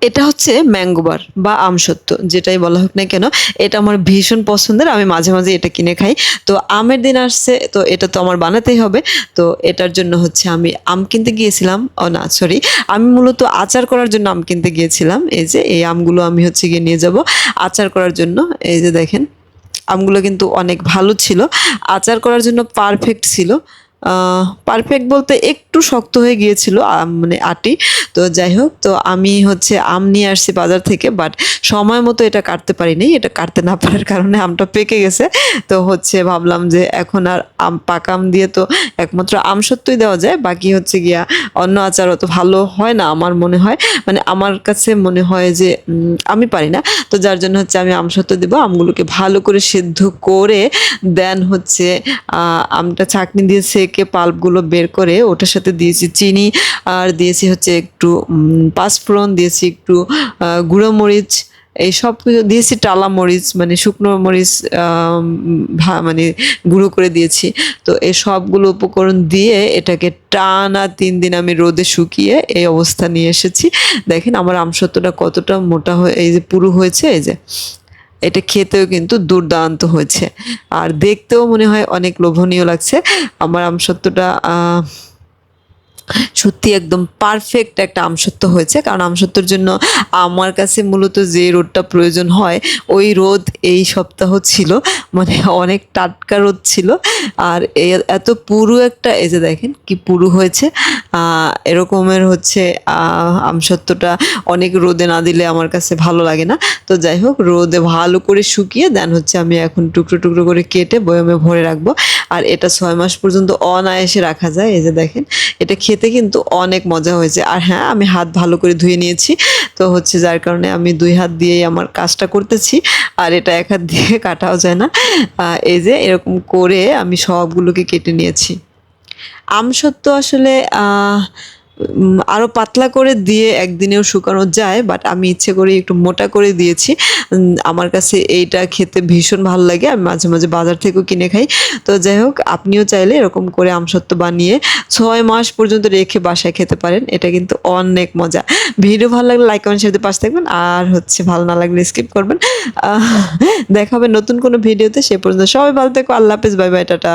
এটা হচ্ছে ম্যাঙ্গোবার বা আমসত্ত্ব, যেটাই বলা হোক না কেন। এটা আমার ভীষণ পছন্দের, আমি মাঝে মাঝে এটা কিনে খাই। তো আমের দিন আসছে, তো এটা তো আমার বানাতেই হবে। তো এটার জন্য হচ্ছে আমি আম কিনতে গিয়েছিলাম, ও না সরি, আমি মূলত আচার করার জন্য আম কিনতে গিয়েছিলাম। এই যে এই আমগুলো আমি হচ্ছে গিয়ে নিয়ে যাব আচার করার জন্য। এই যে দেখেন, আমগুলো কিন্তু অনেক ভালো ছিল, আচার করার জন্য পারফেক্ট ছিল। পারফেক্ট বলতে একটু শক্ত হয়ে গিয়েছিল মানে আটি। তো যাই হোক, তো আমি হচ্ছে আম নিয়ে আসছি বাজার থেকে, বাট সময় মতো এটা কাটতে পারিনি। এটা কাটতে না পারার কারণে আমটা পেকে গেছে। তো হচ্ছে ভাবলাম যে এখন আর পাকা আম দিয়ে তো একমাত্র আমসত্ত্বই দেওয়া যায়, বাকি হচ্ছে গিয়া অন্য আচার অত ভালো হয় না আমার মনে হয়। মানে আমার কাছে মনে হয় যে আমি পারি না। তো যার জন্য হচ্ছে আমি আমসত্ত্ব দেবো। আমগুলোকে ভালো করে সেদ্ধ করে দেন হচ্ছে আমটা ছাঁকনি দিয়ে সেঁকে পাল্পগুলো বের করে ওটার সাথে দিয়েছি চিনি, আর দিয়েছি হচ্ছে একটু পাঁচফোড়ন, দিয়েছি একটু গুঁড়ো মরিচ, এই সব কিছু দিয়েছি, টালা মরিচ মানে শুকনো মরিচ মানে গুঁড়ো করে দিয়েছি। তো এই সবগুলো উপকরণ দিয়ে এটাকে টানা 3 দিন আমি রোদে শুকিয়ে এই অবস্থা নিয়ে এসেছি। দেখেন আমার আমসত্ত্বটা কতটা মোটা হয়ে এই যে পুরু হয়েছে। এই যে এটা খেতেও কিন্তু দুর্দান্ত হয়েছে, আর দেখতেও মনে হয় অনেক লোভনীয় লাগছে। আমার আমসত্ত্বটা সত্যি একদম পারফেক্ট একটা আমসত্ত্ব হয়েছে, কারণ আমসত্ত্বর জন্য আমার কাছে মূলত যে রোদটা প্রয়োজন হয় ওই রোদ এই সপ্তাহ ছিল, মানে অনেক টাটকা রোদ ছিল। আর এত পুরু একটা, এই যে দেখেন কি পুরু হয়েছে। এরকমের হচ্ছে আমসত্ত্বটা অনেক রোদে না দিলে আমার কাছে ভালো লাগে না। তো যাই হোক, রোদে ভালো করে শুকিয়ে দেন হচ্ছে আমি এখন টুকরো টুকরো করে কেটে বয়মে ভরে রাখবো। আর এটা 6 মাস পর্যন্ত অনায়াসে রাখা যায়। এই যে দেখেন, এটা খেতে কিন্তু অনেক মজা হয়েছে। আর হ্যাঁ, আমি হাত ভালো করে ধুয়ে নিয়েছি। তো হচ্ছে যার কারণে আমি 2 হাত দিয়েই আমার কাজটা করতেছি। আর এটা 1 হাত দিয়ে কাটাও যায় না। এই যে এরকম করে আমি সবগুলোকে কেটে নিয়েছি। আমসত্ত্ব আসলে আরও পাতলা করে দিয়ে একদিনেও শুকানো যায়, বাট আমি ইচ্ছে করে একটু মোটা করে দিয়েছি। আমার কাছে এইটা খেতে ভীষণ ভালো লাগে, আমি মাঝে মাঝে বাজার থেকেও কিনে খাই। তো যাই হোক, আপনিও চাইলে এরকম করে আমসত্ত্ব বানিয়ে 6 মাস পর্যন্ত রেখে বাসায় খেতে পারেন, এটা কিন্তু অনেক মজা। ভিডিও ভালো লাগলে লাইক কমেন্ট শেয়ার দিয়ে পাশে থাকবেন, আর হচ্ছে ভালো না লাগলে স্কিপ করবেন। দেখা হবে নতুন কোনো ভিডিওতে, সে পর্যন্ত সবাই ভালো থেকো, আল্লাহ হাফেজ, বাই বাই, টাটা।